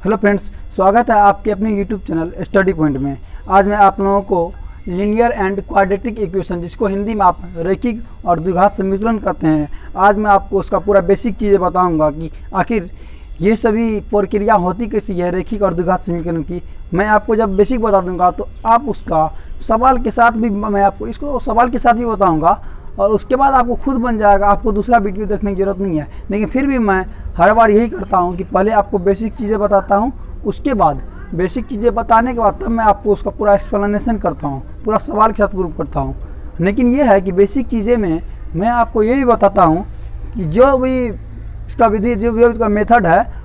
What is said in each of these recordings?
Hello friends, स्वागत है आपके अपने यूट्यूब चैनल स्टडी पॉइंट में। आज मैं आप लोगों को लीनियर एंड क्वाड्रेटिक इक्वेशन, जिसको हिंदी में आप रैखिक और द्विघात समीकरण कहते हैं, आज मैं आपको उसका पूरा बेसिक चीज़ें बताऊंगा कि आखिर ये सभी प्रक्रिया होती कैसी है रैखिक और द्विघात समीकरण की। मैं आपको जब बेसिक बता दूंगा तो आप उसका सवाल के साथ भी मैं आपको इसको सवाल के साथ भी बताऊँगा और उसके बाद आपको खुद बन जाएगा, आपको दूसरा वीडियो देखने की ज़रूरत नहीं है। लेकिन फिर भी मैं हर बार यही करता हूँ कि पहले आपको बेसिक चीज़ें बताता हूँ, उसके बाद बेसिक चीज़ें बताने के बाद तब मैं आपको उसका पूरा एक्सप्लेनेशन करता हूँ, पूरा सवाल के साथ प्रूव करता हूँ। लेकिन ये है कि बेसिक चीज़ें में मैं आपको यही बताता हूँ कि जो भी इसका विधि, जो भी इसका मेथड है,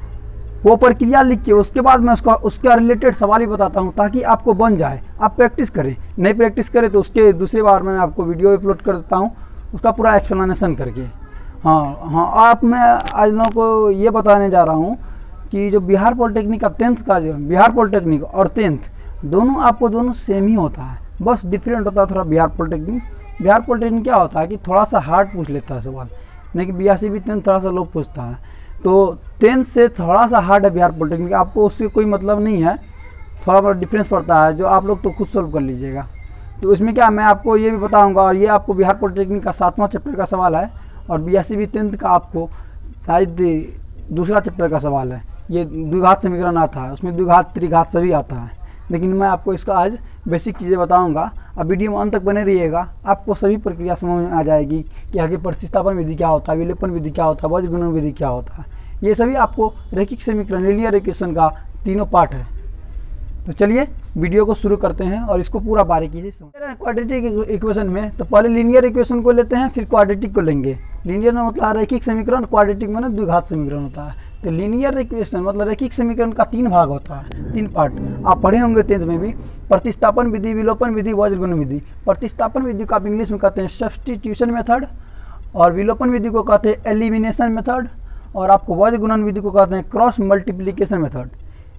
वो प्रक्रिया लिख के उसके बाद मैं उसका रिलेटेड सवाल ही बताता हूँ, ताकि आपको बन जाए, आप प्रैक्टिस करें। नहीं प्रैक्टिस करें तो उसके दूसरी बार मैं आपको वीडियो अपलोड कर देता हूँ उसका पूरा एक्सप्लेनेशन करके। आप मैं आज लोगों को ये बताने जा रहा हूँ कि जो बिहार पॉलिटेक्निक का 10th का, जो बिहार पॉलिटेक्निक और 10th दोनों आपको दोनों सेम ही होता है, बस डिफरेंट होता है थोड़ा। बिहार पॉलिटेक्निक क्या होता है कि थोड़ा सा हार्ड पूछ लेता है सवाल, लेकिन BSc भी 10th थोड़ा सा लो पूछता है, तो 10th से थोड़ा सा हार्ड है बिहार पॉलिटेक्निक। आपको उससे कोई मतलब नहीं है, थोड़ा बड़ा डिफरेंस पड़ता है, जो आप लोग तो खुद सोल्व कर लीजिएगा। तो इसमें क्या मैं आपको ये भी बताऊंगा, और ये आपको बिहार पॉलिटेक्निक का 7वां चैप्टर का सवाल है, और BSc भी 10th का आपको शायद दूसरा चैप्टर का सवाल है। ये द्विघात समीकरण आता है, उसमें द्विघात त्रिघात सभी आता है। लेकिन मैं आपको इसका आज बेसिक चीज़ें बताऊंगा। अब वीडियो में अंत तक बने रहिएगा, आपको सभी प्रक्रिया समझ में आ जाएगी कि आगे प्रतिस्थापन विधि क्या होता है, विलोपन विधि क्या होता है, वज्र गुणन विधि क्या होता है। ये सभी आपको रैखिक समीकरण, लीनियर इक्वेशन का तीनों पार्ट है। तो चलिए वीडियो को शुरू करते हैं और इसको पूरा बारीकी से समझें। क्वाड्रेटिक इक्वेशन में तो पहले लीनियर इक्वेशन को लेते हैं, फिर क्वाड्रेटिक को लेंगे। लीनियर में मतलब रैखिक समीकरण, क्वाड्रेटिक में द्विघात समीकरण होता है। तो लीनियर इक्वेशन मतलब रैखिक समीकरण का 3 भाग होता है, 3 पार्ट। आप पढ़े होंगे 10th में भी, प्रतिस्थापन विधि, विलोपन विधि, वज्र गुणन विधि। प्रतिस्थापन विधि को आप इंग्लिश में कहते हैं सब्स्टिट्यूशन मेथड, और विलोपन विधि को कहते हैं एलिमिनेशन मेथड, और आपको वज्र गुणन विधि को कहते हैं क्रॉस मल्टीप्लिकेशन मेथड।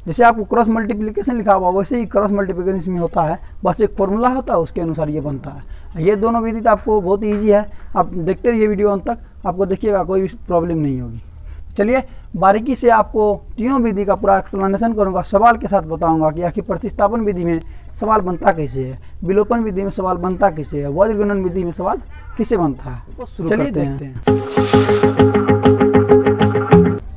जैसे आपको क्रॉस मल्टीप्लिकेशन लिखा हुआ वैसे ही क्रॉस मल्टीप्लिकेशन इसमें होता है, बस एक फॉर्मूला होता है, उसके अनुसार ये बनता है। ये दोनों विधि तो आपको बहुत ईजी है, आप देखते रहिए वीडियो अंत तक, आपको देखिएगा कोई भी प्रॉब्लम नहीं होगी। चलिए बारीकी से आपको तीनों विधि का पूरा एक्सप्लेनेशन करूंगा, सवाल के साथ बताऊंगा कि आखिर प्रतिस्थापन विधि में सवाल बनता कैसे है, विलोपन विधि में सवाल बनता कैसे है, वज्र गुणन विधि में सवाल कैसे बनता है। तो शुरू करते हैं।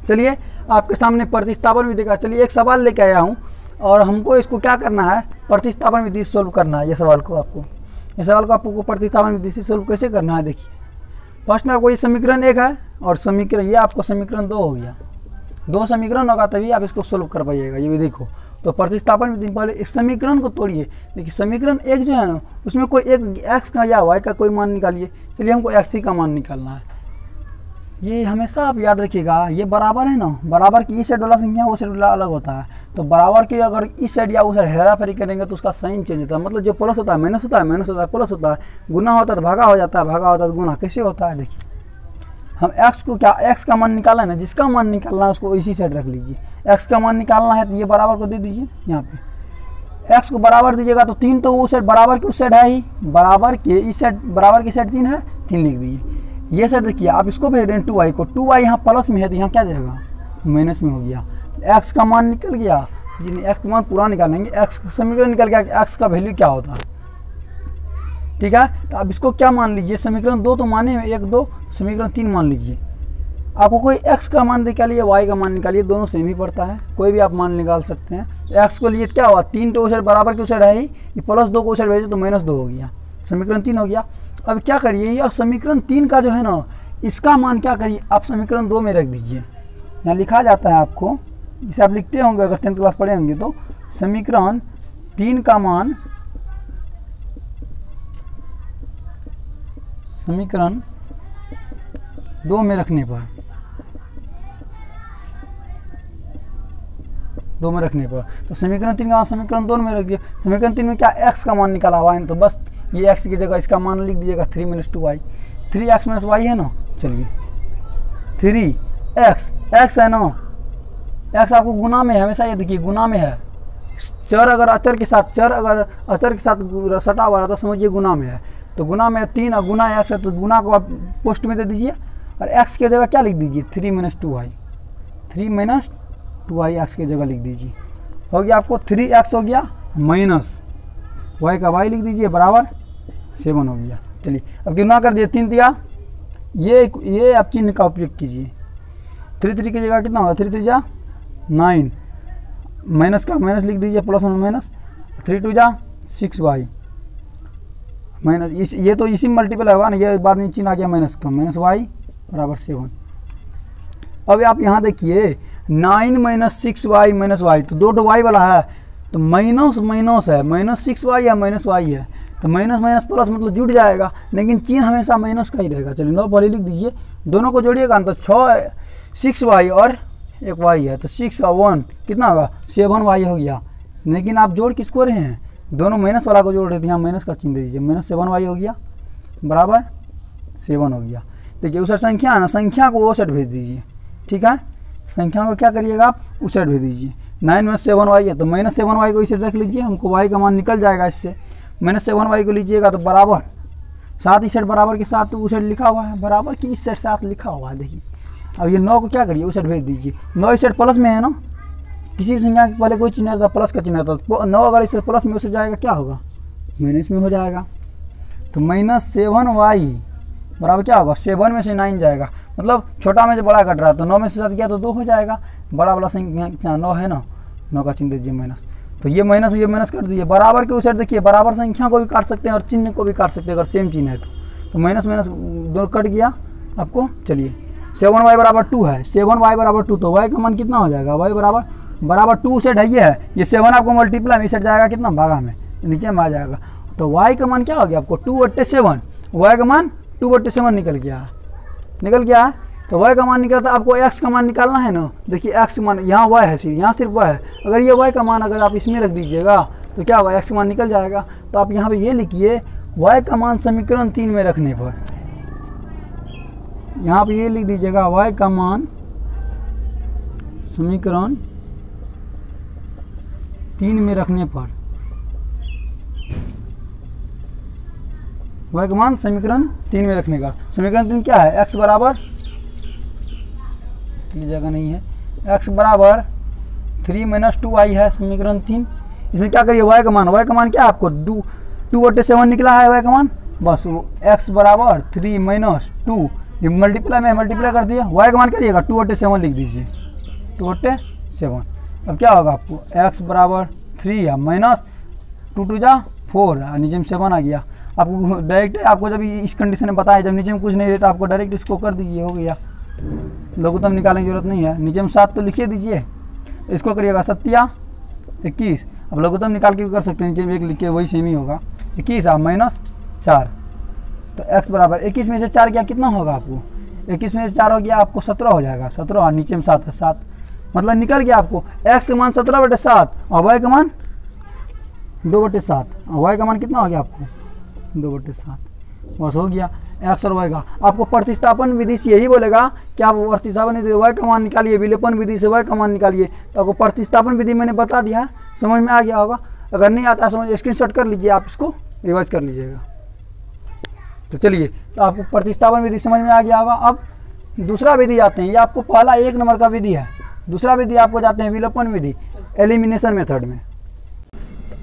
चलिए आपके सामने प्रतिस्थापन विधि का, चलिए एक सवाल लेके आया हूँ और हमको इसको क्या करना है, प्रतिस्थापन विधि से सोल्व करना है। ये सवाल को आपको प्रतिस्थापन विधि से सोल्व कैसे करना है, देखिए। फर्स्ट में आपको ये समीकरण 1 है और समीकरण ये आपको समीकरण 2 हो गया। 2 समीकरण होगा तभी आप इसको सोल्व कर पाइएगा। ये भी देखो, तो प्रतिस्थापन विधि पहले इस समीकरण को तोड़िए। देखिए समीकरण 1 जो है ना, उसमें कोई एक x का या y का कोई मान निकालिए। चलिए हमको x ही का मान निकालना है। ये हमेशा आप याद रखिएगा, ये बराबर है ना, बराबर की इस साइड वाला संख्या वो साइड वाला अलग होता है। तो बराबर की अगर इस साइड या उस साइड हेराफेरी करेंगे तो उसका साइन चेंज होता है, मतलब जो प्लस होता है माइनस होता है, माइनस होता है प्लस होता है, गुना होता है तो भागा हो जाता है, भागा होता है तो गुना। कैसे होता है देखिए, हम x को क्या, x का मान निकालना है ना, जिसका मान निकालना है उसको इसी साइड रख लीजिए। x का मान निकालना है तो ये बराबर को दे दीजिए, यहाँ पे x को बराबर दीजिएगा तो 3 तो उस साइड बराबर की उस साइड है ही, बराबर के इस साइड, बराबर की साइड 3 है, 3 लिख दीजिए। ये साइड देखिए, आप इसको भेज रहे हैं 2y को, 2y यहाँ प्लस में है तो यहाँ क्या जाएगा, माइनस में हो गया। x का मान निकल गया, x का मान पूरा निकालेंगे, x का समीकरण निकल गया कि x का वैल्यू क्या होता है, ठीक है। तो आप इसको क्या मान लीजिए, समीकरण 2 तो माने 1 2, समीकरण 3 मान लीजिए। आपको कोई x का मान निकालिए, y का मान निकालिए, दोनों सेम ही पड़ता है, कोई भी आप मान निकाल सकते हैं। x को लिए क्या हुआ, 3 तो उस साइड बराबर की उस साइड है ही, ये प्लस 2 को उस साइड भेजे तो माइनस 2 हो गया, समीकरण 3 हो गया। अब क्या करिए, ये समीकरण 3 का जो है ना, इसका मान क्या करिए, आप समीकरण 2 में रख दीजिए। यहाँ लिखा जाता है आपको, जिसे आप लिखते होंगे अगर 10th क्लास पढ़े होंगे तो, समीकरण 3 का मान समीकरण 2 में रखने पर, 2 में रखने पर, तो समीकरण 3 का मान समीकरण 2 में रख दिया। समीकरण 3 में क्या x का मान निकाला हुआ है, तो बस ये x की जगह इसका मान लिख दीजिएगा 3 - 2y, 3x - y है ना। चलिए 3x है ना, x आपको गुना में है हमेशा, ये देखिए गुना में है। चर अगर अचर के साथ सटा हुआ है तो समझिए गुना में है, तो गुना में 3 और गुना x है, तो गुना को आप पोस्ट में दे दीजिए और x की जगह क्या लिख दीजिए, 3 - 2y, 3 - 2i x की जगह लिख दीजिए। हो गया आपको 3x हो गया माइनस y का y लिख दीजिए बराबर 7 हो गया। चलिए अब गुना कर दिए 3 दिया, ये आप चिन्ह का उपयोग कीजिए। 3 3 की जगह कितना होगा 3 3 जा 9, माइनस का माइनस लिख दीजिए प्लस में माइनस 3 2 जा 6y माइनस ये तो इसी में मल्टीपल होगा ना, ये बाद में चिन्ह आ गया माइनस का माइनस y बराबर 7। अब आप यहाँ देखिए 9 माइनस 6y माइनस y तो 2 y वाला है तो माइनस माइनस है, माइनस 6y या माइनस y है तो माइनस माइनस प्लस मतलब जुड़ जाएगा, लेकिन चिन्ह हमेशा माइनस का ही रहेगा। चलिए 9 पहले लिख दीजिए, दोनों को जोड़िएगा ना तो 6y और एक y है तो 6 और 1 कितना होगा 7y हो गया। लेकिन आप जोड़ किसको रहे हैं, दोनों माइनस वाला को जोड़ रहे थे, यहाँ माइनस का चिन्ह दे दीजिए, माइनस 7y हो गया बराबर 7 हो गया। देखिए उस संख्या है ना, संख्या को वो साइड भेज दीजिए, ठीक है। संख्या को क्या करिएगा आप उस साइड भेज दीजिए। 9 में 7y है तो माइनस 7y को इस साइड रख लीजिए, हमको y का मान निकल जाएगा इससे। माइनस 7y को लीजिएगा तो बराबर 7 इस साइड बराबर के साथ तो उस साइड लिखा हुआ है, बराबर की इस साइड 7 लिखा हुआ है। देखिए अब ये 9 को क्या करिए उस साइड भेज दीजिए। 9 इस साइड प्लस में है ना, किसी भी संख्या के पहले कोई चिन्ह रहता प्लस का चिन्ह रहता तो 9 अगर इस प्लस में उसे जाएगा क्या होगा माइनस में हो जाएगा। तो माइनस 7y बराबर क्या होगा 7 में से 9 जाएगा, मतलब छोटा में से बड़ा कट रहा है तो 9 में से 7 गया तो 2 हो जाएगा। बड़ा वाला संख्या 9 है ना, 9 का चिन्ह दीजिए माइनस, तो ये माइनस कर दीजिए बराबर के उस साइड। देखिए बराबर संख्या को भी काट सकते हैं और चिन्ह को भी काट सकते हैं अगर सेम चिन्ह है तो माइनस माइनस दो कट गया आपको। चलिए 7y बराबर 2 है, 7y बराबर 2 तो y का मान कितना हो जाएगा y बराबर 2 सेट है ये 7 आपको मल्टीप्लाई में सेट जाएगा कितना भागा में नीचे में आ जाएगा। तो y का मान क्या हो गया आपको 2/7, y का मान 2/7 निकल गया है। तो y का मान निकला था, आपको x का मान निकालना है ना। देखिए x का मान यहाँ y है, यहाँ सिर्फ y है, अगर ये y का मान अगर आप इसमें रख दीजिएगा तो क्या होगा x का मान निकल जाएगा। तो आप यहाँ पे ये लिखिए y का मान समीकरण 3 में रखने पर, यहाँ पे ये लिख दीजिएगा y का मान समीकरण 3 में रखने पर, y का मान समीकरण 3 में रखने का। समीकरण 3 क्या है x बराबर जगह नहीं है, x बराबर 3 माइनस 2y है समीकरण 3। इसमें क्या करिए y का मान क्या है आपको 2/7 निकला है y का मान, बस x बराबर 3 माइनस 2 ये मल्टीप्लाई में मल्टीप्लाई कर दिया, y का मान करिएगा 2/7 लिख दीजिए 2/7। अब क्या होगा आपको x बराबर 3 है माइनस 2 2 जा 4 नीचे में 7 आ गया। आपको डायरेक्ट आपको जब इस कंडीशन में बताया जब नीचे में कुछ नहीं रहता आपको डायरेक्ट इसको कर दीजिए, हो गया। लघुत्तम निकालने की जरूरत नहीं है, नीचे में 7 तो लिखिए दीजिए, इसको करिएगा 7 21। अब लघुत्तम निकाल के भी कर सकते हैं, नीचे में 1 लिखिए वही सेम ही होगा 21 माइनस 4। तो x बराबर 21 में से 4 गया कितना होगा आपको 21 में से 4 हो गया आपको 17 हो जाएगा, 17 और नीचे में 7 है 7 मतलब निकल गया आपको x का मान 17/7 और y का मान 2/7 और y का मान कितना हो गया आपको 2/7, बस हो गया x और y का। आपको प्रतिस्थापन विधि से यही बोलेगा कि आप प्रतिस्थापन विधि y का मान निकालिए, विलोपन विधि से y का मान निकालिए। तो आपको प्रतिस्थापन विधि मैंने बता दिया, समझ में आ गया होगा। अगर नहीं आता समझ स्क्रीनशॉट कर लीजिए, आप इसको रिवाइज कर लीजिएगा। तो चलिए तो आपको प्रतिस्थापन विधि समझ में आ गया होगा। अब दूसरा विधि आते हैं, ये आपको पहला 1 नंबर का विधि है। दूसरा विधि आपको जाते हैं विलोपन विधि एलिमिनेशन मेथड में।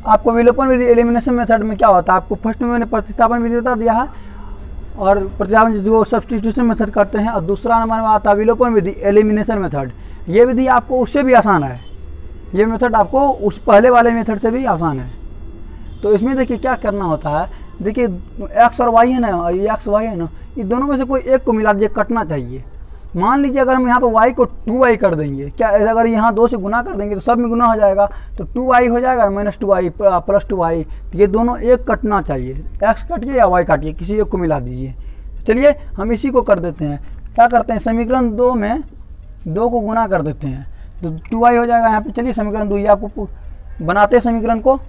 आपको विलोपन विधि एलिमिनेशन मेथड में क्या होता है, आपको फर्स्ट में मैंने प्रतिस्थापन विधि बता दिया है और प्रतिस्थापन जो सब्स्टिट्यूशन मेथड करते हैं, और दूसरा नंबर में आता है विलोपन विधि एलिमिनेशन मेथड। ये विधि आपको उससे भी आसान है, ये मेथड आपको उस पहले वाले मेथड से भी आसान है। तो इसमें देखिए क्या करना होता है, देखिए x और y है ना, ये x y है ना, ये दोनों में से कोई एक को मिला दीजिए, कटना चाहिए। मान लीजिए अगर हम यहाँ पर y को 2y कर देंगे, क्या अगर यहाँ 2 से गुना कर देंगे तो सब में गुना हो जाएगा, तो 2y हो जाएगा माइनस 2y प्लस 2y, तो ये दोनों एक कटना चाहिए, x काटिए या y काटिए, किसी एक को मिला दीजिए। चलिए हम इसी को कर देते हैं, क्या करते हैं समीकरण 2 में 2 को गुना कर देते हैं तो 2y हो जाएगा यहाँ पे। चलिए समीकरण 2 ये आपको बनाते हैं समीकरण को,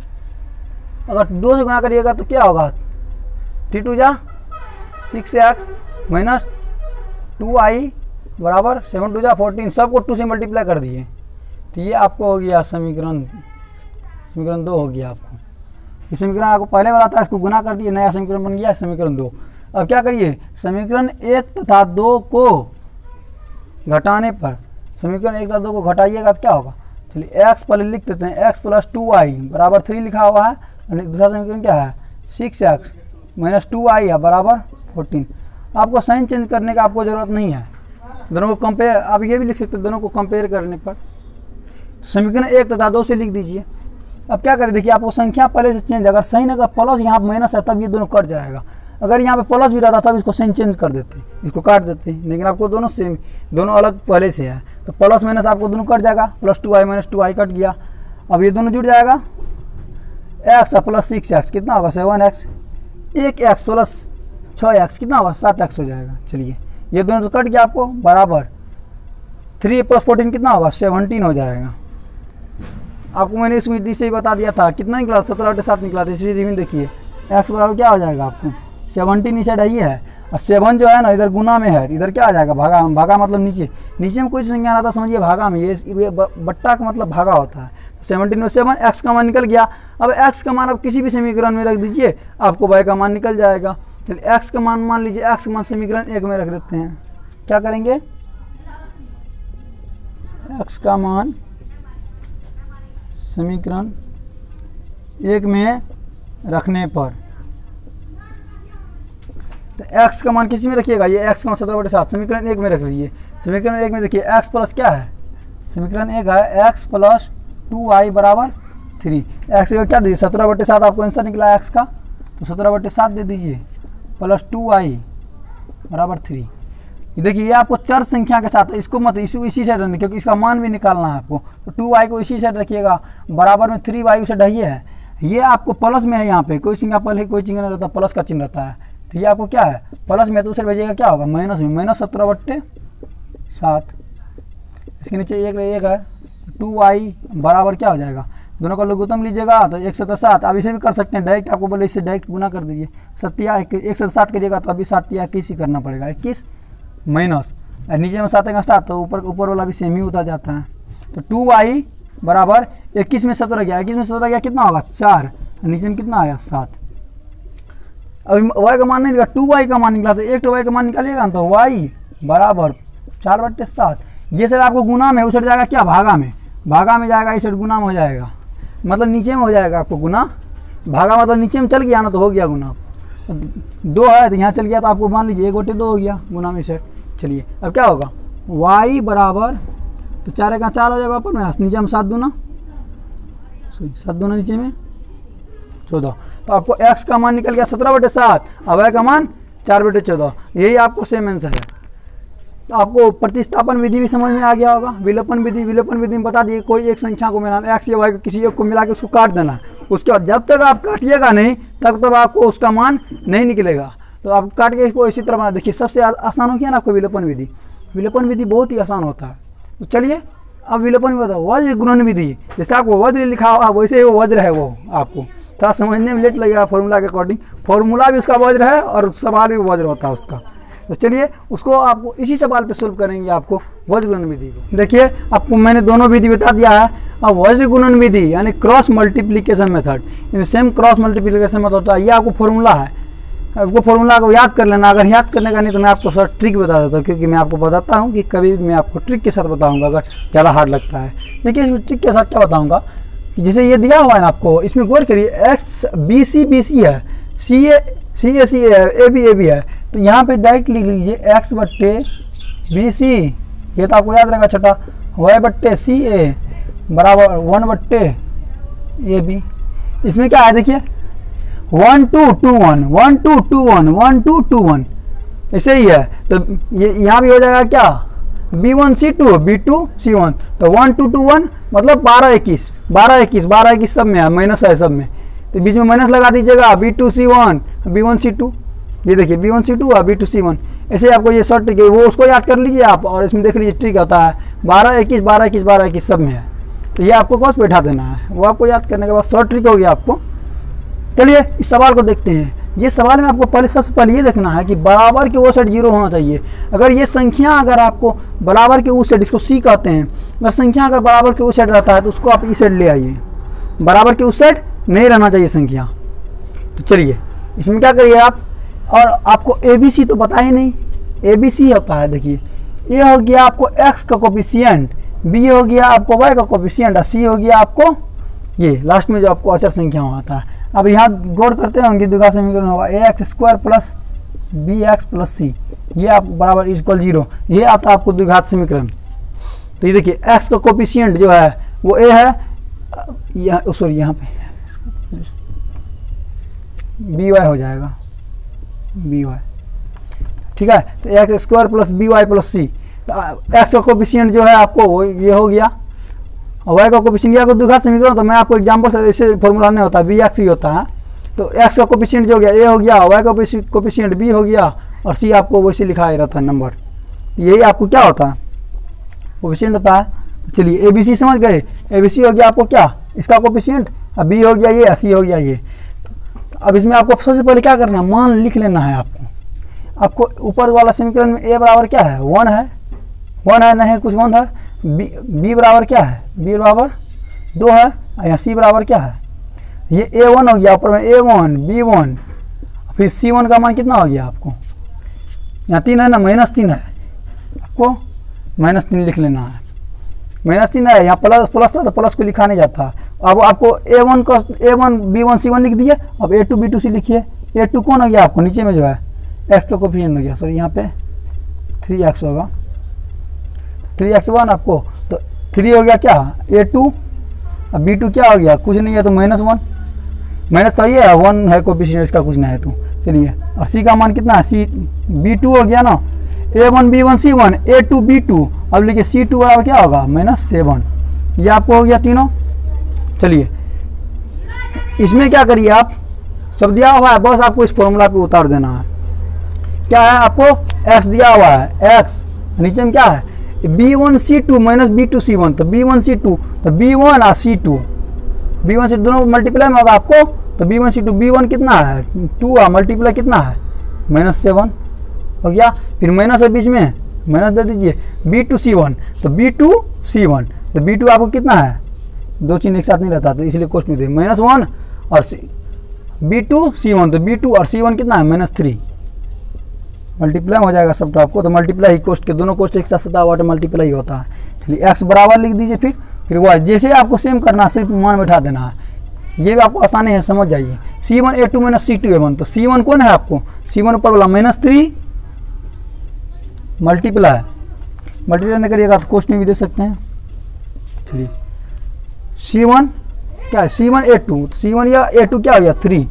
अगर 2 से गुना करिएगा तो क्या होगा 3 2 जा 6x माइनस 2y बराबर 7 2 जा 14, सबको 2 से मल्टीप्लाई कर दिए तो ये आपको हो गया समीकरण 2 हो गया आपको। ये समीकरण आपको पहले वाला था, इसको गुना कर दिए, नया समीकरण बन गया समीकरण 2। अब क्या करिए समीकरण 1 तथा 2 को घटाने पर समीकरण 1 तथा 2 को घटाइएगा तो क्या होगा, चलिए x पहले लिख देते हैं, x प्लस 2y बराबर 3 लिखा हुआ है, और दूसरा समीकरण क्या है 6x माइनस 2y है बराबर 14। आपको साइन चेंज करने का आपको ज़रूरत नहीं है, दोनों को कंपेयर, आप ये भी लिख सकते हैं दोनों को कंपेयर करने पर। समीकरण 1 तथा 2 से लिख दीजिए। अब क्या करें, देखिए आपको संख्या पहले से चेंज, अगर साइन अगर प्लस यहाँ माइनस है तब ये दोनों कट जाएगा, अगर यहाँ पे प्लस भी रहता तब इसको साइन चेंज कर देते, इसको काट देते, लेकिन आपको दोनों सेम, दोनों अलग पहले से है, तो प्लस माइनस आपको दोनों कट जाएगा, plus 2y minus 2y cut गया। अब ये दोनों जुड़ जाएगा, x प्लस 6x कितना होगा 7x, 1x प्लस 6x कितना होगा 7x हो जाएगा। चलिए ये दोनों तो कट गया आपको, बराबर 3 प्लस 14 कितना होगा 17 हो जाएगा। आपको मैंने इस विधि से ही बता दिया था, कितना निकला 17/7 निकला था। इस विधि में देखिए x बराबर क्या हो जाएगा आपको 17 नीचे है, ये है, और 7 जो है ना इधर गुना में है, इधर क्या आ जाएगा भागा, भागा मतलब नीचे, नीचे में कोई संख्या आता समझिए भागा में, ये बट्टा का मतलब भागा होता है। 17 में 7 x का मान निकल गया। अब x का मान आप किसी भी समीकरण में रख दीजिए, आपको y का मान निकल जाएगा। चलिए x का मान मान लीजिए, x का मान समीकरण 1 में रख देते हैं। क्या करेंगे, x का मान समीकरण 1 में रखने पर, तो x का मान किसी में रखिएगा, ये x का मान 17/7 समीकरण 1 में रख लीजिए। समीकरण 1 में देखिए x प्लस क्या है, समीकरण 1 है x प्लस 2y बराबर 3। x का क्या दीजिए 17/7, आपको आंसर निकला x का, तो 17/7 दे दीजिए, प्लस 2y बराबर 3। देखिए ये आपको चर संख्या के साथ, इसको मत इसी साइड रखना, क्योंकि इसका मान भी निकालना है आपको, तो 2y को इसी साइड रखिएगा, बराबर में 3y उसे ढाइए है, ये आपको प्लस में है, यहाँ पे कोई संख्या पहले कोई चिन्ह नहीं रहता, प्लस का चिन्ह रहता है, तो ये आपको क्या है प्लस में, तो उसे भेजिएगा क्या होगा माइनस में, माइनस 17/7। इसके नीचे एक है 2y बराबर क्या हो जाएगा, दोनों का लघुत्तम लीजिएगा तो 1/7। आप इसे भी कर सकते हैं डायरेक्ट, आपको बोले इससे डायरेक्ट गुना कर दीजिए, 1/7 करिएगा तो अभी 7 ही करना पड़ेगा, 21 माइनस नीचे में 7 तो ऊपर वाला भी सेम ही होता जाता है। तो 2y बराबर 21 में 17 गया, 21 में 17 गया कितना होगा 4, नीचे में कितना आया 7। अभी y का मान नहीं निकला, 2y का मान निकला, तो 1 का मान निकालिएगा तो y बराबर 4/7। ये सर आपको गुना में, उस साइड जाएगा क्या भागा में, भागा में जाएगा, इस साइड गुना में हो जाएगा, मतलब नीचे में हो जाएगा आपको गुना, भागा मतलब नीचे में चल गया ना तो हो गया गुना। 2 है तो यहाँ चल गया, तो आपको मान लीजिए 1/2 हो गया गुना में से। चलिए अब क्या होगा y बराबर, तो 4 का 4 हो जाएगा ऊपर में, नीचे में 7 दूना, 7 दूना नीचे में 14, तो आपको x का मान निकल गया 17/7, अब y का मान 4/14। यही आपको सेम आंसर है। तो आपको प्रतिस्थापन विधि भी समझ में आ गया होगा। विलोपन विधि में बता दिए, कोई एक संख्या को मिलाना, x या y को किसी एक को मिला के उसको काट देना है, उसके बाद जब तक आप काटिएगा नहीं तब तक आपको उसका मान नहीं निकलेगा। तो आप काट के इसको इसी तरह बना, देखिए सबसे आसान हो गया ना आपको विलोपन विधि। विलोपन विधि बहुत ही आसान होता है। तो चलिए अब विलोपन विधि, वज्र गुणन विधि, जैसे आपको वज्र लिखा हुआ वैसे ही वो वज्र है, वो आपको थोड़ा समझने में लेट लगेगा फॉर्मूला के अकॉर्डिंग, फॉर्मूला भी उसका वज्र है और सवाल भी वज्र होता है उसका। तो चलिए उसको आपको इसी सवाल पे सोल्व करेंगे, आपको वज्र गुणन विधि को। देखिए आपको मैंने दोनों विधि बता दिया है। अब वज्र गुणन विधि यानी क्रॉस मल्टीप्लिकेशन मेथड, इसमें सेम क्रॉस मल्टीप्लिकेशन मेथड होता है। ये आपको फॉर्मूला है, आपको फॉर्मूला को याद कर लेना। अगर याद करने का नहीं तो मैं आपको सर ट्रिक बता देता हूँ, क्योंकि मैं आपको बताता हूँ कि कभी भी मैं आपको ट्रिक के साथ बताऊँगा अगर ज़्यादा हार्ड लगता है। देखिए इसमें ट्रिक के साथ क्या बताऊँगा कि जैसे ये दिया हुआ है आपको, इसमें गौर करिए, एक्स BC है, CA है, AB है, तो यहाँ पे डायरेक्ट लिख लीजिए x/BC, ये तो आपको याद रहेगा छठा, y/CA बराबर 1/AB। इसमें क्या है देखिए 1 2 2 1 1 2 2 1 1 2 2 1 ऐसे ही है। तो ये यहाँ भी हो जाएगा क्या B1C2 B2C1, तो 1 2 2 1 मतलब 12 21 सब में है, माइनस है सब में, तो बीच में माइनस लगा दीजिएगा। B2C1 B1C2, ये देखिए B1C2 और B2C1, ऐसे आपको ये शॉर्ट ट्रिक है, वो उसको याद कर लीजिए आप, और इसमें देख लीजिए ट्रिक आता है 12 21 सब में है, तो ये आपको बस बैठा देना है, वो आपको याद करने के बाद शॉर्ट ट्रिक हो गया आपको। चलिए इस सवाल को देखते हैं। ये सवाल में आपको सबसे पहले ये देखना है कि बराबर के वो साइड 0 होना चाहिए। अगर ये संख्या अगर आपको बराबर के उस साइड, इसको C कहते हैं, अगर संख्या अगर बराबर के उस साइड रहता है तो उसको आप इस साइड ले आइए, बराबर के उस साइड नहीं रहना चाहिए संख्या। तो चलिए इसमें क्या करिए आप, और आपको ABC तो पता ही नहीं, ABC होता है, देखिए ए हो गया आपको एक्स का कोफिशिएंट, बी हो गया आपको वाई का कोफिशिएंट और सी हो गया आपको ये लास्ट में जो आपको अचर संख्या आता है। अब यहाँ गौर करते होंगे द्विघात समीकरण होगा a x square plus b x plus c, ये आप बराबर इक्वल 0, ये आता है आपको द्विघात समीकरण। तो ये देखिए एक्स का कोफिशिएंट जो है वो ए है, यहाँ सॉरी यहाँ पे बी वाई हो जाएगा, बी वाई, ठीक है। तो x square plus b y plus c, x का कोफिशिएंट जो है आपको वो ये हो गया, और वाई का कोफिशिएंट या को द्विघात समीकरण। तो मैं आपको एग्जांपल से ऐसे फॉर्मूला नहीं होता, बी एक्स ही होता है। तो एक्स का कोफिशिएंट जो हो गया ए हो गया, वाई का कोफिशिएंट बी हो गया, और सी आपको वैसे लिखा रहता है नंबर, यही आपको क्या होता है कोफिशिएंट होता है। तो चलिए ए बी सी समझ गए, ए बी सी हो गया आपको क्या इसका कोफिशिएंट, अब बी हो गया ये, सी हो गया ये। तो अब इसमें आपको सबसे पहले क्या करना है, मान लिख लेना है आपको ऊपर वाला समीकरण में ए बराबर क्या है 1 है, 1 है नहीं कुछ 1 है, बी बराबर क्या है, बी बराबर 2 है, और यहाँ सी बराबर क्या है, ये a1 हो गया, ऊपर में a1 b1, फिर c1 का मान कितना हो गया आपको, यहाँ 3 है ना, -3 है, आपको -3 लिख लेना है, -3 है, यहाँ प्लस था तो प्लस को लिखा नहीं जाता। अब आपको a1 का a1 b1 c1 लिख दिए, अब a2 b2 c लिखिए। a2 कौन हो गया आपको नीचे में जो है x का कोफिशिएंट हो गया, सॉरी यहाँ पे 3x होगा, 3x1 आपको, तो 3 हो गया क्या a2, अब b2 क्या हो गया कुछ नहीं है तो -1, माइनस तो ये है 1 है कोफिशिएंट इसका कुछ नहीं है तो चलिए। और c का मान कितना है, c b2 हो गया ना, a1 b1 c1 a2 b2, अब लिखिए c2 बराबर क्या होगा -7, ये आपको हो गया तीनों। चलिए इसमें क्या करिए आप, सब दिया हुआ है, बस आपको इस फॉर्मूला पे उतार देना है। क्या है आपको x दिया हुआ है, x नीचे में क्या है b1 c2 minus b2 c1, तो b1 c2 तो b1 और c2, b1 c2 दोनों मल्टीप्लाई में होगा आपको, तो b1 c2 b1 कितना है 2 और मल्टीप्लाई कितना है -7 हो गया, फिर माइनस है बीच में माइनस दे दीजिए, b2 c1 तो b2 c1, तो b2 आपको कितना है, दो चिन्ह एक साथ नहीं रहता तो इसलिए कोष्ट में दे -1 और b2 c1, तो b2 और c1 कितना है -3, मल्टीप्लाई हो जाएगा सब तो आपको, तो मल्टीप्लाई ही कोष्ट के दोनों कोष्ट एक साथ सता हुआ मल्टीप्लाई होता है। चलिए x बराबर लिख दीजिए, फिर y जैसे आपको सेम करना है सिर्फ मान बैठा देना है, ये भी आपको आसानी है समझ जाइए। c1 a2 minus c2 a1, तो c1 कौन है आपको, c1 ऊपर वाला -3 मल्टीप्लाई नहीं करिएगा तो कोष्ट में भी दे सकते हैं। चलिए c1 क्या है, c1 a2, तो c1 या a2 क्या हो गया 3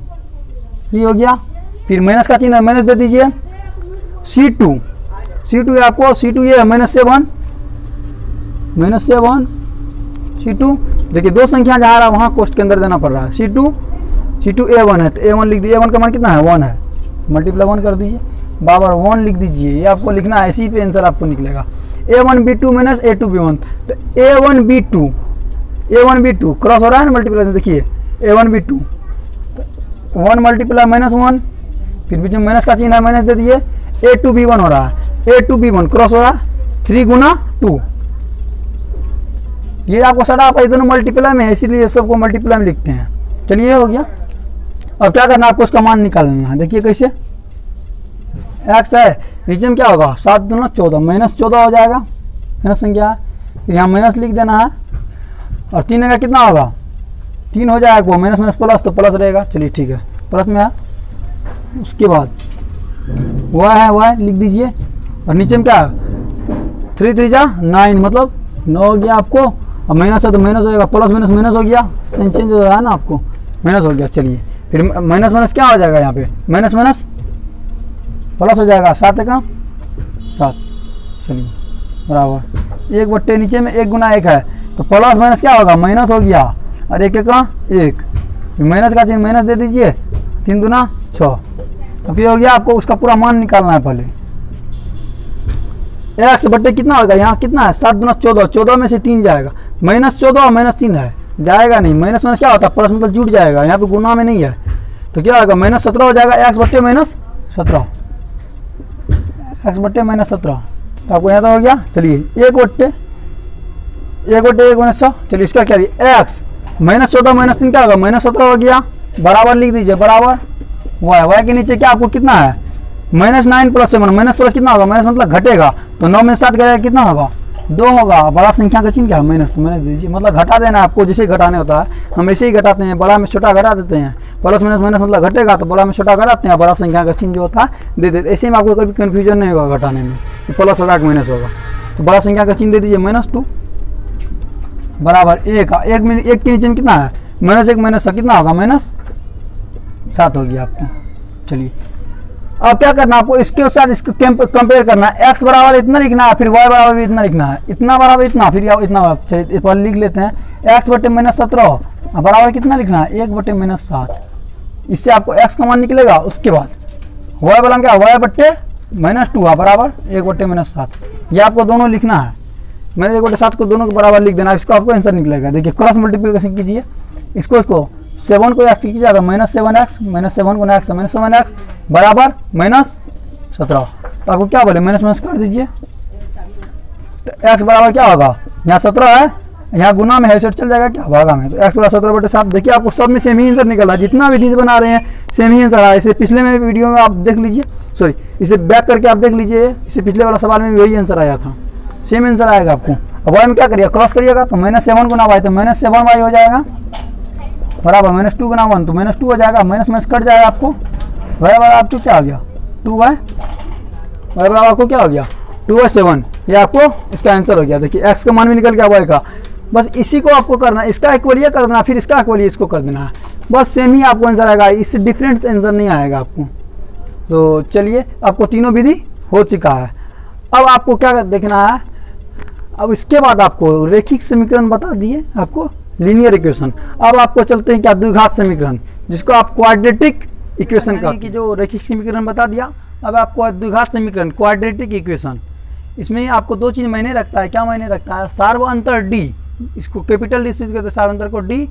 हो गया, फिर माइनस का चिन्ह है माइनस दे दीजिए, c2 है आपको, c2 ये है -7 c2, देखिए दो संख्या जहाँ रहा वहाँ कोष्ट के अंदर देना पड़ रहा है, c2 a1 है, तो a1 लिख दीजिए, a1 का मान कितना है 1 है, मल्टीप्लाई 1 कर दीजिए, बराबर 1 लिख दीजिए, ये आपको लिखना है, इसी पे आंसर आपको निकलेगा। a1 b2 minus a2 b1, तो a1 b2 क्रॉस हो रहा है ना मल्टीप्लाई, देखिए a1 b2 तो 1 मल्टीप्लाई -1, फिर बीच में माइनस का चिन्ह है माइनस दे दिए, a2 b1 हो रहा है, a2 b1 क्रॉस हो रहा है 3 गुना 2, ये आपको सड़ा आप दोनों मल्टीप्लाई में है इसीलिए सबको मल्टीप्लाई में लिखते हैं। चलिए ये हो गया, अब क्या करना है आपको उसका मान निकालना है, देखिए कैसे, x है नीचे में क्या होगा 7 दूना 14 -14 हो जाएगा, माइनस संख्या है, फिर यहाँ माइनस लिख देना है, और 3 का कितना होगा 3 हो जाएगा, वो माइनस प्लस तो प्लस रहेगा, चलिए ठीक है प्लस में है। उसके बाद y लिख दीजिए, और नीचे में क्या 3 3 जा 9 मतलब 9 हो गया आपको, और माइनस है तो माइनस हो जाएगा, प्लस माइनस हो गया, साइन चेंज हो रहा है ना आपको, माइनस हो गया। चलिए फिर माइनस क्या हो जाएगा यहाँ पे माइनस प्लस हो जाएगा, 7 का 7, चलिए बराबर 1 नीचे में 1 गुना 1 है, तो प्लस माइनस क्या होगा माइनस हो गया, और 1 का 1, फिर माइनस का चिन्ह माइनस दे दीजिए, 3 दूना 6, अब ये हो गया, आपको उसका पूरा मान निकालना है पहले। x बट्टे कितना होगा, यहाँ कितना है 7 दूना 14, 14 में से 3 जाएगा, -14 और -3 है, जाएगा नहीं, माइनस क्या होता है प्लस मतलब जुड़ जाएगा, यहाँ पे गुना में नहीं है, तो क्या होगा -17 हो जाएगा, x बट्टे -17, x बट्टे -17, तो आपको यहाँ तो हो गया। चलिए 1 बट्टे 1/100, चलिए इसका क्या x -14 -3 क्या होगा -17 हो गया, बराबर लिख दीजिए, बराबर y के नीचे क्या आपको कितना है -9 + 7, माइनस प्लस कितना होगा, माइनस मतलब घटेगा, तो 9 में 7 गया कितना होगा, 2 होगा। बड़ा संख्या का चिन्ह क्या है, माइनस, तो माइनस दीजिए, मतलब घटा देना आपको, जैसे घटाने होता है हम ऐसे ही घटाते हैं, बड़ा में छोटा घटा देते हैं, प्लस माइनस माइनस मतलब घटेगा तो बड़ा में छोटा घटाते हैं, बड़ा संख्या का चिन्ह जो होता है दे देते, ऐसे में आपको कभी कन्फ्यूजन नहीं होगा घटाने में, प्लस होगा कि माइनस होगा। तो बड़ा संख्या का चिन्ह दे दीजिए -2 बराबर 1 1 के नीचे में कितना है, -1 माइनस कितना होगा, -7 हो गया आपको। चलिए अब क्या करना है आपको, इसके साथ इसको कंपेयर करना है, x बराबर इतना लिखना है, फिर y बराबर भी इतना लिखना है, इतना बराबर इतना, फिर इतना बराबर। चलिए पर लिख लेते हैं, x बटे -17 बराबर कितना लिखना है, 1 बटे -7। इससे आपको x का मान निकलेगा, उसके बाद y वाला क्या, y बटे -2 बराबर 1 बटे -7। ये आपको दोनों लिखना है, मैंने 1 बटे 7 को दोनों के बराबर लिख देना, इसको आपको आंसर निकलेगा। देखिए क्रॉस मल्टीप्लिकेशन कीजिए, इसको 7 को x कीजिएगा, -7x -7 को x -7x बराबर -17। तो आपको क्या बोले, माइनस कर दीजिए, तो x बराबर क्या होगा, यहाँ 17 है, यहाँ गुना में है, चल जाएगा क्या भागा में, तो x बराबर 17 बटे 7। देखिए आपको सब में सेम ही आंसर निकल रहा है, जितना भी चीज़ बना रहे हैं सेम ही आंसर आया। इसे पिछले में वीडियो में आप देख लीजिए, सॉरी इसे बैक करके आप देख लीजिए, इसे पिछले वाला सवाल में भी वही आंसर आया था, सेम आंसर आएगा आपको। अब वाई में क्या करिएगा, क्रॉस करिएगा, तो -7 गुना वाई, तो -7y हो जाएगा बराबर -2 गुना 1, तो -2 हो जाएगा, माइनस कट जाएगा आपको, बराबर आपको क्या हो गया 2y, बराबर आपको क्या हो गया 2/7। ये आपको इसका आंसर हो गया। देखिए x का मान भी निकल गया y का, बस इसी को आपको करना है, इसका इक्वल ये कर देना, फिर इसका इक्वल इसको कर देना है, बस सेम ही आपको आंसर आएगा, इससे डिफरेंट आंसर नहीं आएगा आपको। तो चलिए आपको तीनों विधि हो चुका है। अब आपको क्या देखना है, अब इसके बाद आपको रैखिक समीकरण बता दिए, आपको लीनियर इक्वेशन। अब आपको चलते हैं क्या, द्विघात समीकरण, जिसको आप क्वाड्रेटिक इक्वेशन का की, जो रैखिक समीकरण बता दिया। अब आपको द्विघात समीकरण क्वाड्रेटिक इक्वेशन, इसमें आपको 2 चीज़ मायने रखता है। क्या मायने रखता है, सार्वअंतर d, इसको कैपिटल डी कहते हैं सार्वअंतर को, d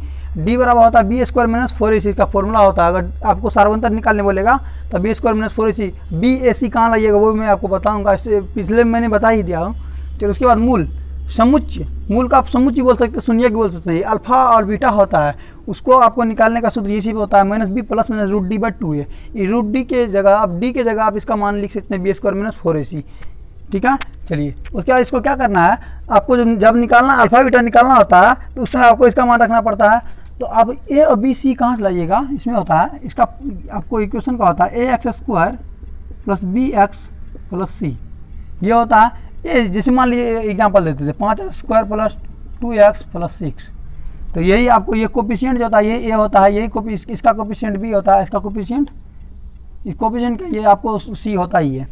बराबर होता है b² - 4ac का फॉर्मूला होता है। अगर आपको सार्वअंतर निकालने बोलेगा तो b² - 4ac, bac कहाँ लाइएगा वो मैं आपको बताऊंगा, इससे पिछले मैंने बता ही दिया हूँ। चलो उसके बाद मूल, समुच्चय, मूल का आप समुच्चय बोल सकते हैं, शून्य बोल सकते हैं। अल्फा और बीटा होता है, उसको आपको निकालने का सूत्र इसी पे होता है, -b + -√d/2 है। ये √d के जगह आप d के जगह आप इसका मान लिख सकते हैं b² - 4ac, ठीक है। चलिए उसके बाद इसको क्या करना है, आपको जब निकालना अल्फा बीटा निकालना होता है तो उसमें आपको इसका मान रखना पड़ता है। तो आप a और b c कहाँ से लाइएगा, इसमें होता है इसका आपको इक्वेशन का होता है ax² + bx + c। ये होता है ए, जैसे मान लीजिए एग्जांपल देते थे 5x² + 2x + 6, तो यही आपको ये कोफिशिएंट जो होता है ये ए होता है, यही इसका कोफिशिएंट बी होता है, इसका कोफिशिएंट का ये आपको सी होता ही है।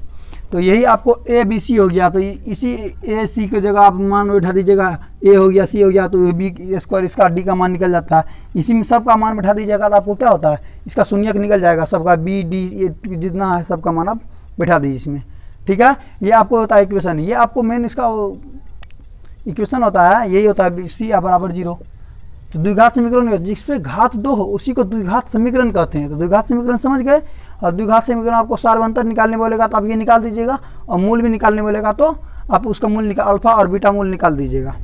तो यही आपको ए बी सी हो गया, तो इसी ए सी की जगह आप मान बैठा दीजिएगा, ए हो गया सी हो गया, तो b² इसका डी का मान निकल जाता है। इसी में सबका मान बैठा दीजिएगा तो आपको क्या होता है, इसका शून्यक निकल जाएगा, सबका बी डी जितना है सबका मान आप बैठा दीजिए इसमें, ठीक है। ये आपको होता है इक्वेशन, ये आपको मेन इसका इक्वेशन होता है, यही होता है सी बराबर 0। तो द्विघात समीकरण जिसपे घात 2 हो उसी को द्विघात समीकरण कहते हैं। तो द्विघात समीकरण समझ गए। और द्विघात समीकरण आपको सार्वअंतर निकालने बोलेगा तो आप ये निकाल दीजिएगा, और मूल भी निकालने बोलेगा तो आप उसका मूल अल्फा और बीटा मूल निकाल दीजिएगा।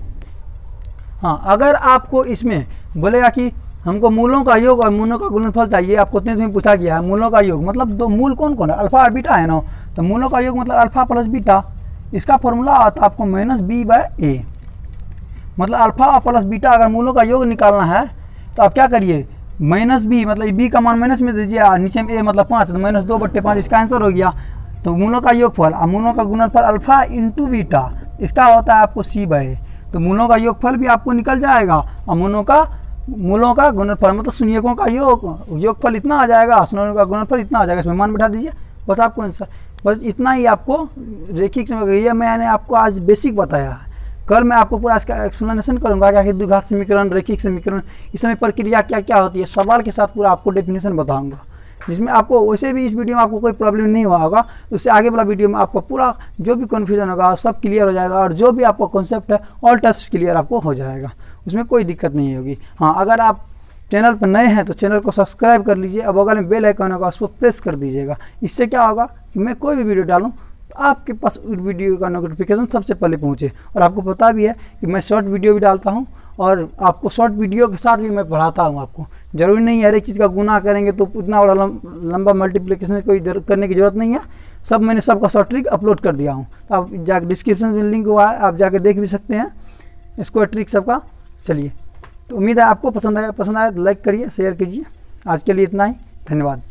हाँ, अगर आपको इसमें बोलेगा कि हमको मूलों का योग और मूलों का गुणनफल चाहिए, आपको 10th में पूछा गया है मूलों का योग मतलब दो मूल कौन कौन है, अल्फा और बीटा है ना। तो मूलों का योग मतलब अल्फा प्लस बीटा, इसका फॉर्मूला आता है आपको -b/a, मतलब अल्फा और प्लस बीटा अगर मूलों का योग निकालना है तो आप क्या करिए, -b मतलब b का मान माइनस में दीजिए, नीचे में a मतलब 5, तो -2/5 इसका आंसर हो गया। तो मूलों का योगफल और मूलों का गुणनफल अल्फा इंटू बीटा, इसका होता है आपको c/a। तो मूलों का योगफल भी आपको निकल जाएगा और मूलों का गुणनफल मतलब शून्यकों का योगफल इतना आ जाएगा, शून्यों का गुणनफल इतना आ जाएगा, इसमें मान बैठा दीजिए, बस आपको आंसर, बस इतना ही आपको रैखिक समीकरण। ये मैंने आपको आज बेसिक बताया है, कल मैं आपको पूरा इसका एक्सप्लेनेशन करूंगा क्या कि द्विघात समीकरण, रैखिक समीकरण, इसमें प्रक्रिया क्या क्या होती है, सवाल के साथ पूरा आपको डेफिनेशन बताऊंगा, जिसमें आपको वैसे भी इस वीडियो में आपको कोई प्रॉब्लम नहीं हुआ होगा। उससे आगे वाला वीडियो में आपको पूरा जो भी कन्फ्यूजन होगा सब क्लियर हो जाएगा, और जो भी आपका कॉन्सेप्ट है ऑल टच क्लियर आपको हो जाएगा, उसमें कोई दिक्कत नहीं होगी। हाँ, अगर आप चैनल पर नए हैं तो चैनल को सब्सक्राइब कर लीजिए, अब अगर बेल आइकन होगा उसको प्रेस कर दीजिएगा। इससे क्या होगा कि मैं कोई भी वीडियो डालूँ तो आपके पास वीडियो का नोटिफिकेशन सबसे पहले पहुँचे। और आपको पता भी है कि मैं शॉर्ट वीडियो भी डालता हूँ, और आपको शॉर्ट वीडियो के साथ भी मैं पढ़ाता हूँ। आपको जरूरी नहीं है हर एक चीज़ का गुना करेंगे तो इतना बड़ा लंबा मल्टीप्लिकेशन कोई करने की ज़रूरत नहीं है। सब मैंने सबका शॉर्ट ट्रिक अपलोड कर दिया हूँ। तो आप जाकर डिस्क्रिप्शन में लिंक हुआ है, आप जाकर देख भी सकते हैं स्क्वायर ट्रिक सबका। चलिए, तो उम्मीद है आपको पसंद आया तो लाइक करिए, शेयर कीजिए। आज के लिए इतना ही, धन्यवाद।